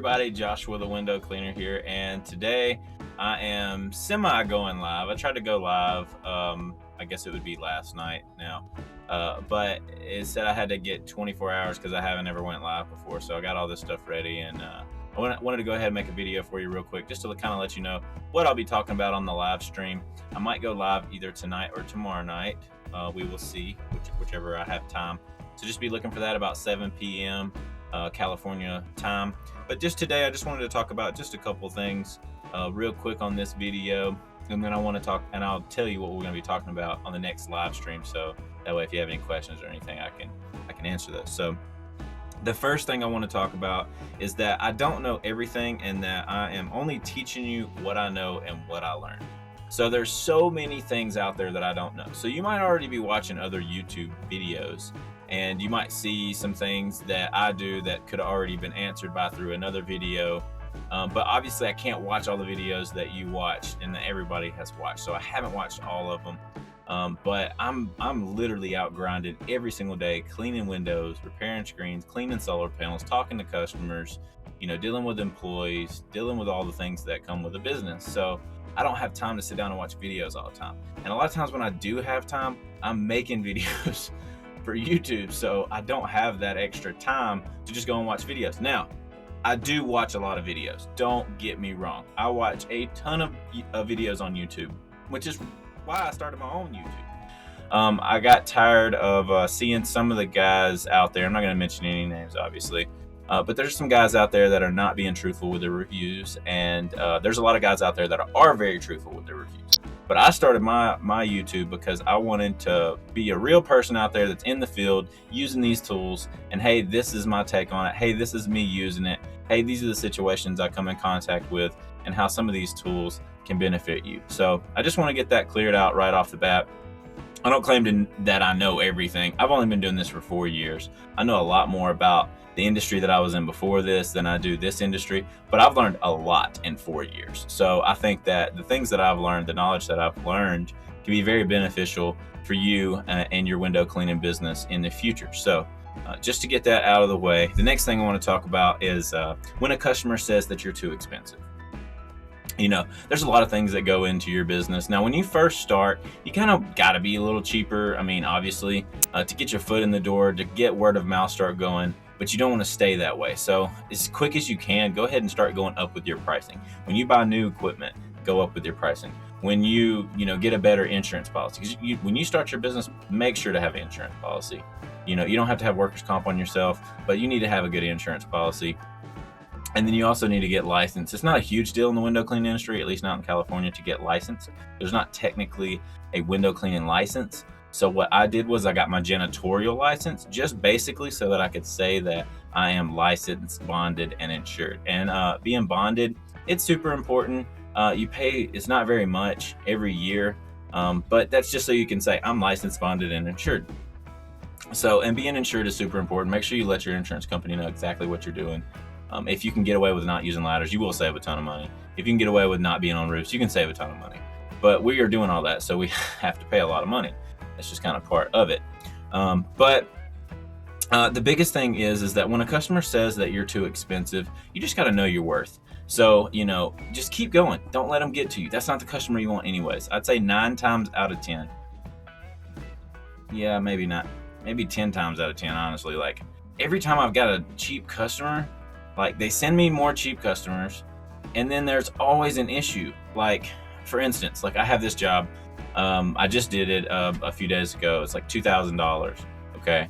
everybody, Joshua the window cleaner here, and today I am semi going live. I tried to go live, I guess it would be last night now, but it said I had to get 24 hours because I haven't ever went live before, so I got all this stuff ready, and I wanted to go ahead and make a video for you real quick just to kind of let you know what I'll be talking about on the live stream. I might go live either tonight or tomorrow night. We will see, whichever I have time. So just be looking for that about 7 p.m. California time. But just today, I just wanted to talk about just a couple things real quick on this video, and then I want to talk, and I'll tell you what we're going to be talking about on the next live stream. So that way, if you have any questions or anything, I can answer those. So the first thing I want to talk about is that I don't know everything, and that I am only teaching you what I know and what I learned. So there's so many things out there that I don't know. So you might already be watching other YouTube videos, and you might see some things that I do that could have already been answered through another video. But obviously I can't watch all the videos that you watched and that everybody has watched. So I haven't watched all of them. But I'm literally out grinding every single day, cleaning windows, repairing screens, cleaning solar panels, talking to customers, dealing with employees, dealing with all the things that come with a business. So I don't have time to sit down and watch videos all the time. And a lot of times when I do have time, I'm making videos for YouTube, so I don't have that extra time to just go and watch videos. Now, I do watch a lot of videos. Don't get me wrong. I watch a ton of videos on YouTube, which is why I started my own YouTube. I got tired of seeing some of the guys out there. I'm not going to mention any names, obviously, but there's some guys out there that are not being truthful with their reviews, and there's a lot of guys out there that are very truthful with their reviews. But I started my YouTube because I wanted to be a real person out there that's in the field using these tools. And hey, this is my take on it. Hey, this is me using it. Hey, these are the situations I come in contact with and how some of these tools can benefit you. So I just want to get that cleared out right off the bat. I don't claim that I know everything. I've only been doing this for 4 years. I know a lot more about the industry that I was in before this than I do this industry, but I've learned a lot in 4 years. So I think that the things that I've learned, the knowledge that I've learned, can be very beneficial for you and your window cleaning business in the future. So just to get that out of the way, the next thing I want to talk about is when a customer says that you're too expensive. There's a lot of things that go into your business. Now, when you first start, you kind of got to be a little cheaper. I mean, obviously, to get your foot in the door, to get word of mouth start going, but you don't want to stay that way. So as quick as you can, go ahead and start going up with your pricing. When you buy new equipment, go up with your pricing. When you get a better insurance policy, because when you start your business, make sure to have an insurance policy. You don't have to have workers' comp on yourself, but you need to have a good insurance policy. And then you also need to get licensed. It's not a huge deal in the window cleaning industry, at least not in California, to get licensed. There's not technically a window cleaning license. So what I did was I got my janitorial license, just basically so that I could say that I am licensed, bonded, and insured. And being bonded, it's super important. You pay, it's not very much every year, but that's just so you can say I'm licensed, bonded, and insured. So, and being insured is super important. Make sure you let your insurance company know exactly what you're doing. If you can get away with not using ladders, you will save a ton of money. If you can get away with not being on roofs, you can save a ton of money. But we are doing all that, so we have to pay a lot of money. That's just kind of part of it. But the biggest thing is that when a customer says that you're too expensive, you just got to know your worth. So, just keep going. Don't let them get to you. That's not the customer you want anyways. I'd say 9 times out of 10. Yeah, maybe not. Maybe 10 times out of 10, honestly. Like, every time I've got a cheap customer, like, they send me more cheap customers, and then there's always an issue. Like, for instance, like I have this job. I just did it a few days ago. It's like $2,000. Okay.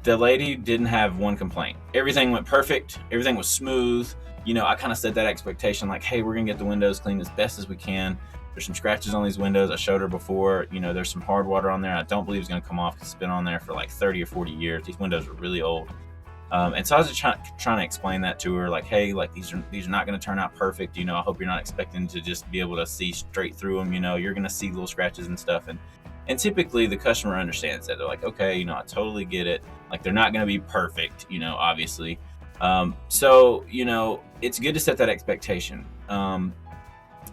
The lady didn't have one complaint. Everything went perfect. Everything was smooth. I kind of set that expectation like, hey, we're going to get the windows cleaned as best as we can. There's some scratches on these windows. I showed her before. There's some hard water on there. I don't believe it's going to come off because it's been on there for like 30 or 40 years. These windows are really old. And so I was just trying to explain that to her, like, hey, like these are not going to turn out perfect. I hope you're not expecting to just be able to see straight through them. You're going to see little scratches and stuff. And typically the customer understands that. They're like, okay, I totally get it. Like, they're not going to be perfect, obviously. So, it's good to set that expectation.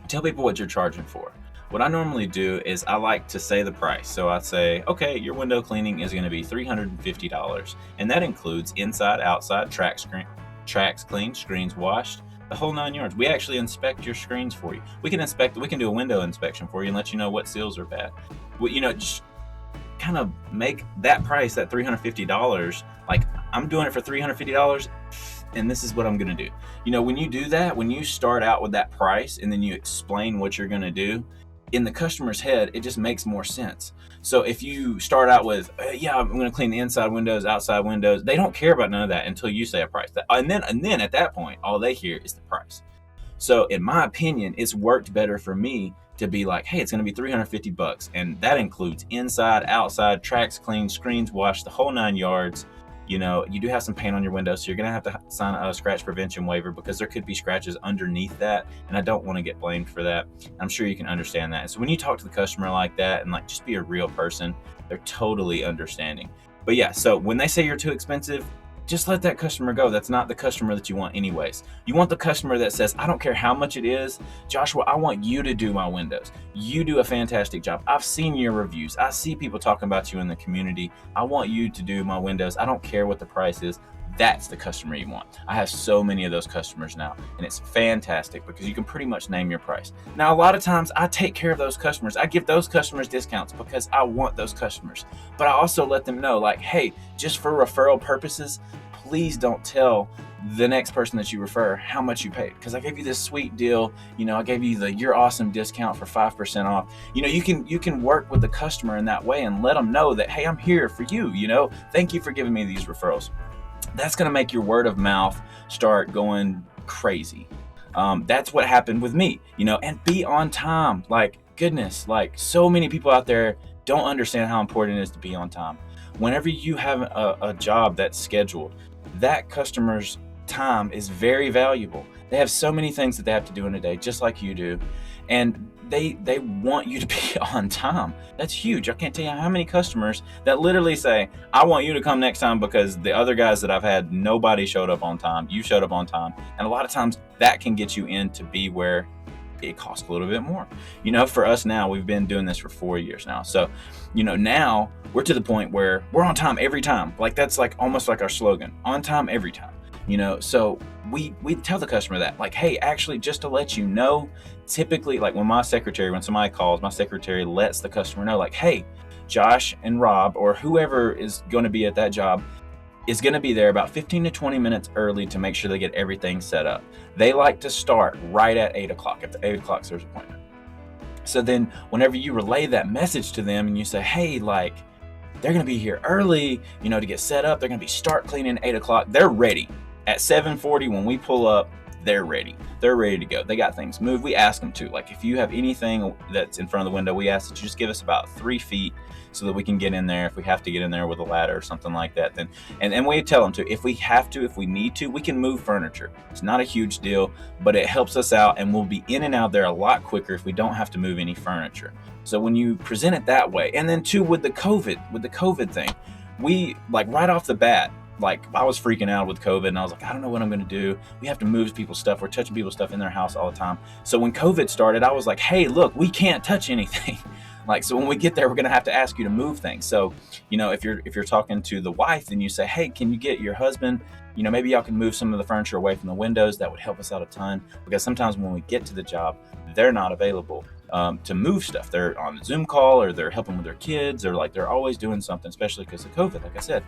Tell people what you're charging for. What I normally do is I like to say the price. So I say, okay, your window cleaning is going to be $350. And that includes inside, outside, track tracks cleaned, screens washed, the whole 9 yards. We actually inspect your screens for you. We can do a window inspection for you and let you know what seals are bad. Just kind of make that price, that $350, like, I'm doing it for $350 and this is what I'm going to do. When you do that, when you start out with that price and then you explain what you're going to do, in the customer's head, it just makes more sense. So if you start out with, I'm going to clean the inside windows, outside windows, they don't care about none of that until you say a price. And then at that point, all they hear is the price. So in my opinion, it's worked better for me to be like, hey, it's going to be $350, and that includes inside, outside, tracks cleaned, screens washed, the whole 9 yards. You do have some paint on your window, so you're going to have to sign a scratch prevention waiver because there could be scratches underneath that, and I don't want to get blamed for that. I'm sure you can understand that. So when you talk to the customer like that and just be a real person, they're totally understanding. But yeah, so when they say you're too expensive, just let that customer go. That's not the customer that you want anyways. You want the customer that says, I don't care how much it is, Joshua, I want you to do my windows. You do a fantastic job. I've seen your reviews. I see people talking about you in the community. I want you to do my windows. I don't care what the price is. That's the customer you want. I have so many of those customers now, and it's fantastic because you can pretty much name your price. Now, a lot of times I take care of those customers. I give those customers discounts because I want those customers. But I also let them know, hey, just for referral purposes, please don't tell the next person that you refer how much you paid, because I gave you this sweet deal. I gave you the You're Awesome discount for 5% off. You can work with the customer in that way and let them know that, hey, I'm here for you. Thank you for giving me these referrals. That's going to make your word of mouth start going crazy. That's what happened with me, and be on time. Goodness, so many people out there don't understand how important it is to be on time. Whenever you have a job that's scheduled, that customer's time is very valuable. They have so many things that they have to do in a day, just like you do. And they want you to be on time. That's huge. I can't tell you how many customers that literally say, I want you to come next time because the other guys that I've had, nobody showed up on time. You showed up on time. And a lot of times that can get you in to be where it costs a little bit more. For us now, we've been doing this for 4 years now. So, now we're to the point where we're on time every time. That's almost like our slogan, on time every time. So we tell the customer that, hey, actually, just to let you know, typically, when somebody calls, my secretary lets the customer know, hey, Josh and Rob or whoever is going to be at that job is going to be there about 15 to 20 minutes early to make sure they get everything set up. They like to start right at 8 o'clock. At 8 o'clock, there's an appointment. So then whenever you relay that message to them and you say, hey, they're going to be here early, to get set up. They're going to be start cleaning at 8 o'clock. They're ready. At 7:40, when we pull up, they're ready. They're ready to go. They got things moved. We ask them to. If you have anything that's in front of the window, we ask that you just give us about 3 feet so that we can get in there. If we have to get in there with a ladder or something like that, then and we tell them to. If we have to, if we need to, we can move furniture. It's not a huge deal, but it helps us out, and we'll be in and out there a lot quicker if we don't have to move any furniture. So when you present it that way, and then too with the COVID thing, we right off the bat, I was freaking out with COVID, and I was I don't know what I'm going to do. We have to move people's stuff. We're touching people's stuff in their house all the time. So when COVID started, I was hey, look, we can't touch anything. So when we get there, we're going to have to ask you to move things. So, if you're talking to the wife, then you say, hey, can you get your husband, maybe y'all can move some of the furniture away from the windows. That would help us out a ton, because sometimes when we get to the job, they're not available to move stuff. They're on a Zoom call, or they're helping with their kids, or they're always doing something, especially because of COVID, like I said.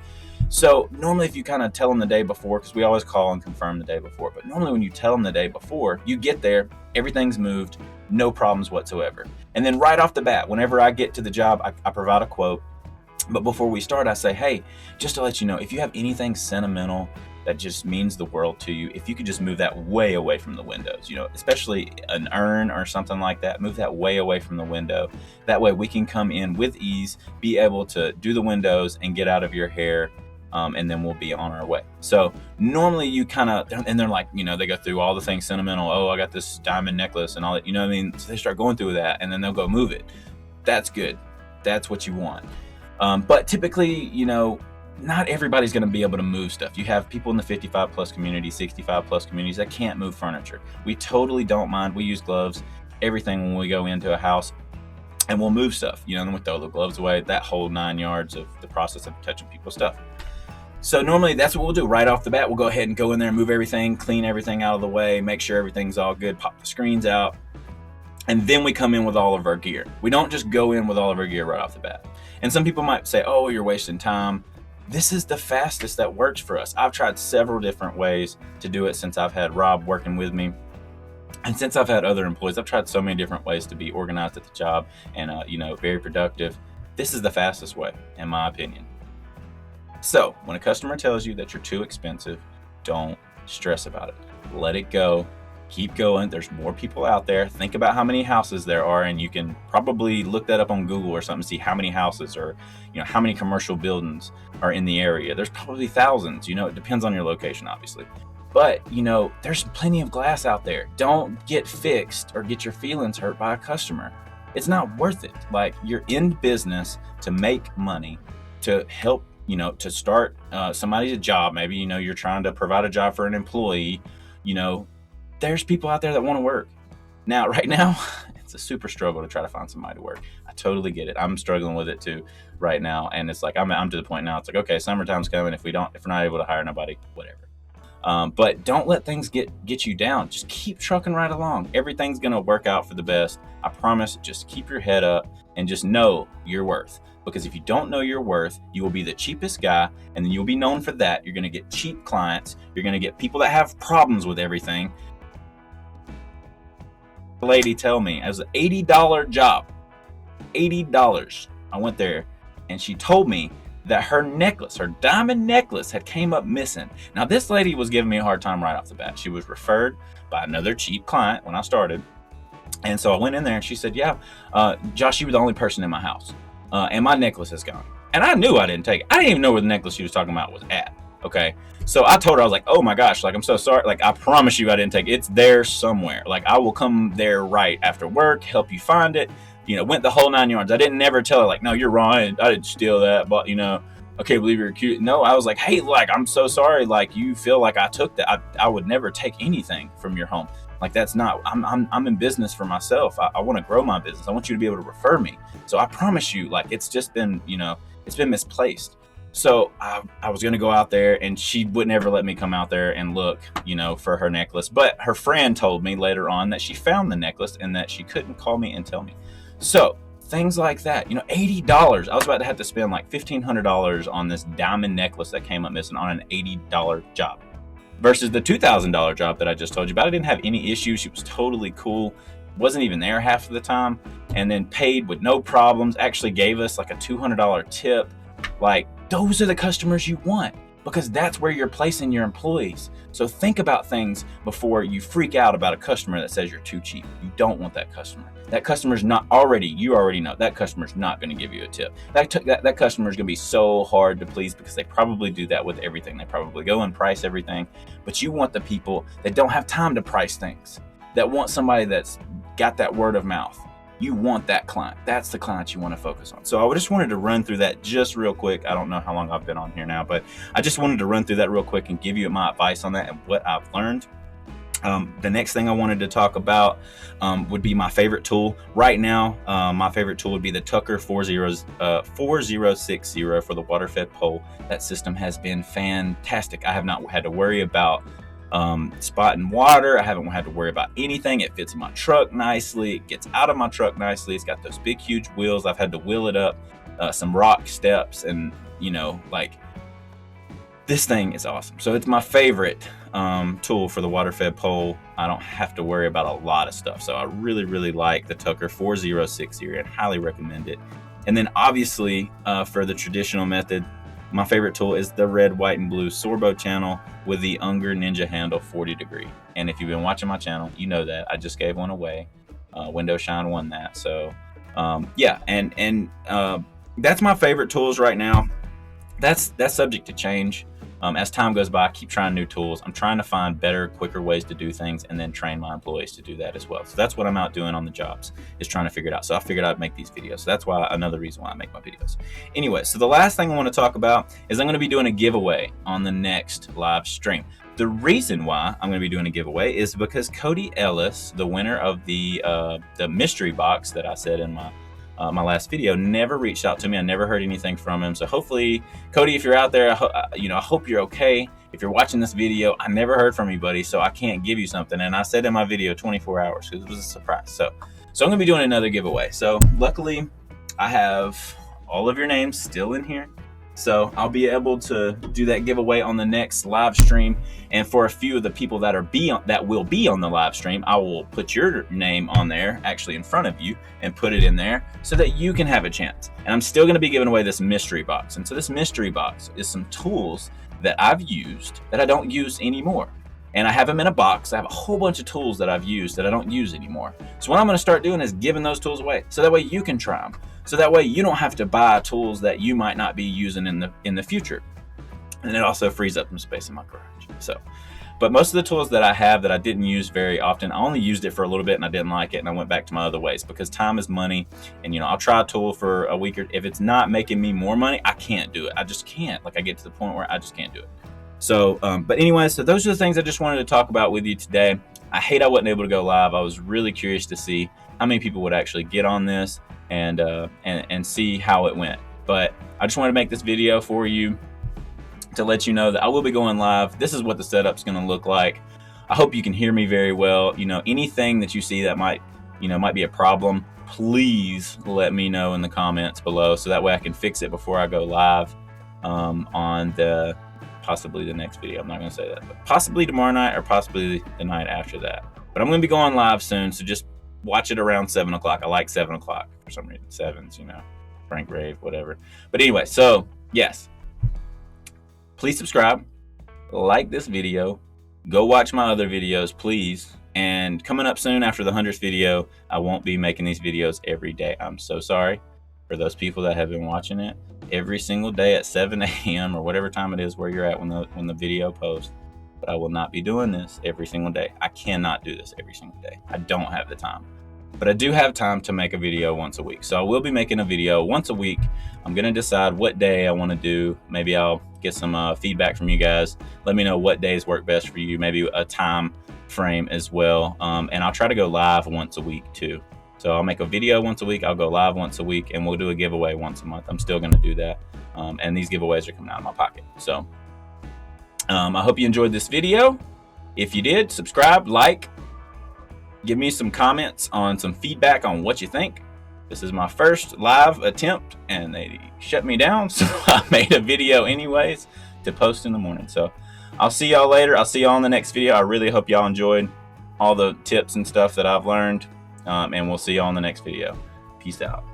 So normally if you kind of tell them the day before, because we always call and confirm the day before, but normally when you tell them the day before, you get there, everything's moved, no problems whatsoever. And then right off the bat, whenever I get to the job, I provide a quote. But before we start, I say, hey, just to let you know, if you have anything sentimental that just means the world to you, if you could just move that way away from the windows, especially an urn or something like that, move that way away from the window. That way we can come in with ease, be able to do the windows and get out of your hair. And then we'll be on our way. So normally you kind of, and they're they go through all the things sentimental. Oh, I got this diamond necklace and all that, So they start going through that, and then they'll go move it. That's good. That's what you want. But typically, not everybody's going to be able to move stuff. You have people in the 55 plus community, 65 plus communities that can't move furniture. We totally don't mind. We use gloves, everything when we go into a house, and we'll move stuff. Then we throw the gloves away, that whole 9 yards of the process of touching people's stuff. So normally that's what we'll do right off the bat. We'll go ahead and go in there and move everything, clean everything out of the way, make sure everything's all good, pop the screens out, and then we come in with all of our gear. We don't just go in with all of our gear right off the bat. And some people might say, oh, you're wasting time. This is the fastest that works for us. I've tried several different ways to do it since I've had Rob working with me. And since I've had other employees, I've tried so many different ways to be organized at the job and, very productive. This is the fastest way, in my opinion. So when a customer tells you that you're too expensive, don't stress about it. Let it go. Keep going. There's more people out there. Think about how many houses there are, and you can probably look that up on Google or something, see how many houses or how many commercial buildings are in the area. There's probably thousands. It depends on your location, obviously. But, there's plenty of glass out there. Don't get fixed or get your feelings hurt by a customer. It's not worth it. Like, you're in business to make money, to help, to start somebody's job. Maybe, you're trying to provide a job for an employee. There's people out there that want to work. Now, right now, it's a super struggle to try to find somebody to work. I totally get it. I'm struggling with it too right now. And it's like, I'm to the point now, it's like, okay, summertime's coming. If we're not able to hire nobody, whatever. But don't let things get you down. Just keep trucking right along. Everything's going to work out for the best. I promise. Just keep your head up and just know your worth. Because if you don't know your worth, you will be the cheapest guy, and then you'll be known for that. You're going to get cheap clients. You're going to get people that have problems with everything. The lady tell me it was an $80 job. $80. I went there and she told me that her diamond necklace had came up missing. Now this lady was giving me a hard time right off the bat. She was referred by another cheap client when I started. And so I went in there and she said, yeah, Josh, you were the only person in my house. And my necklace is gone. And I knew I didn't take it. I didn't even know where the necklace she was talking about was at. Okay. So I told her, I was like, oh my gosh, like, I'm so sorry. Like, I promise you I didn't take it. It's there somewhere. Like, I will come there right after work, help you find it. Went the whole 9 yards. I didn't never tell her, like, no, you're wrong. I didn't steal that. But, I can't believe you're cute. No, I was like, hey, like, I'm so sorry. Like, you feel like I took that. I would never take anything from your home. Like, that's not, I'm in business for myself. I want to grow my business. I want you to be able to refer me. So I promise you, like, it's just been, it's been misplaced. So I was going to go out there, and she wouldn't ever let me come out there and look, for her necklace. But her friend told me later on that she found the necklace and that she couldn't call me and tell me. So things like that, $80. I was about to have to spend like $1,500 on this diamond necklace that came up missing on an $80 job versus the $2,000 job that I just told you about. I didn't have any issues. She was totally cool. Wasn't even there half of the time, and then paid with no problems. Actually gave us like a $200 tip. Like, those are the customers you want, because that's where you're placing your employees. So think about things before you freak out about a customer that says you're too cheap. You don't want that customer. That customer's not you already know that customer's not going to give you a tip. That customer's going to be so hard to please, because they probably do that with everything. They probably go and price everything, but you want the people that don't have time to price things, that want somebody that's got that word of mouth. You want that client. That's the client you want to focus on. So I just wanted to run through that just real quick. I don't know how long I've been on here now, but I just wanted to run through that real quick and give you my advice on that and what I've learned. The next thing I wanted to talk about would be my favorite tool. Right now, my favorite tool would be the Tucker 4060 for the water-fed pole. That system has been fantastic. I have not had to worry about spotting water. I haven't had to worry about anything. It fits in my truck nicely. It gets out of my truck nicely. It's got those big, huge wheels. I've had to wheel it up some rock steps, and this thing is awesome. So it's my favorite tool for the water-fed pole. I don't have to worry about a lot of stuff. So I really, really like the Tucker 4060 and highly recommend it. And then obviously for the traditional method, my favorite tool is the red, white, and blue Sorbo channel with the Unger Ninja handle 40 degree. And if you've been watching my channel, you know that I just gave one away. Window Shine won that. So that's my favorite tools right now. That's subject to change. As time goes by, I keep trying new tools. I'm trying to find better, quicker ways to do things, and then train my employees to do that as well. So that's what I'm out doing on the jobs, is trying to figure it out. So I figured I'd make these videos. So that's another reason why I make my videos. Anyway, so the last thing I want to talk about is I'm going to be doing a giveaway on the next live stream. The reason why I'm going to be doing a giveaway is because Cody Ellis, the winner of the mystery box that I said in my my last video, never reached out to me. I never heard anything from him. So hopefully, Cody, if you're out there, I hope you're okay. If you're watching this video, I never heard from you, buddy, so I can't give you something. And I said in my video 24 hours because it was a surprise. So I'm gonna be doing another giveaway. So luckily, I have all of your names still in here. So I'll be able to do that giveaway on the next live stream. And for a few of the people that will be on the live stream, I will put your name on there, actually in front of you, and put it in there so that you can have a chance. And I'm still going to be giving away this mystery box. And so this mystery box is some tools that I've used that I don't use anymore. And I have them in a box. I have a whole bunch of tools that I've used that I don't use anymore. So what I'm going to start doing is giving those tools away, so that way you can try them. So that way you don't have to buy tools that you might not be using in the future. And it also frees up some space in my garage. But most of the tools that I have that I didn't use very often, I only used it for a little bit and I didn't like it, and I went back to my other ways because time is money. And I'll try a tool for a week, or if it's not making me more money, I can't do it. I just can't. Like, I get to the point where I just can't do it. So, but anyway, so those are the things I just wanted to talk about with you today. I hate I wasn't able to go live. I was really curious to see how many people would actually get on this and see how it went. But I just wanted to make this video for you to let you know that I will be going live. This is what the setup's going to look like. I hope you can hear me very well. Anything that you see that might be a problem, please let me know in the comments below, so that way I can fix it before I go live on possibly the next video. I'm not going to say that, but possibly tomorrow night or possibly the night after that. But I'm going to be going live soon, so just watch it around 7 o'clock. I like 7 o'clock for some reason. 7's, Frank Rave, whatever. But anyway, so yes, please subscribe, like this video, go watch my other videos, please. And coming up soon after the 100th video, I won't be making these videos every day. I'm so sorry for those people that have been watching it every single day at 7 a.m. or whatever time it is where you're at when the video posts. But I will not be doing this every single day. I cannot do this every single day. I don't have the time. But I do have time to make a video once a week. So I will be making a video once a week. I'm going to decide what day I want to do. Maybe I'll get some feedback from you guys. Let me know what days work best for you. Maybe a time frame as well. And I'll try to go live once a week too. So I'll make a video once a week. I'll go live once a week, and we'll do a giveaway once a month. I'm still going to do that. And these giveaways are coming out of my pocket. So I hope you enjoyed this video. If you did, subscribe, like, give me some comments on some feedback on what you think. This is my first live attempt and they shut me down, so I made a video anyways to post in the morning. So I'll see y'all later. I'll see y'all in the next video. I really hope y'all enjoyed all the tips and stuff that I've learned, and we'll see y'all in the next video. Peace out.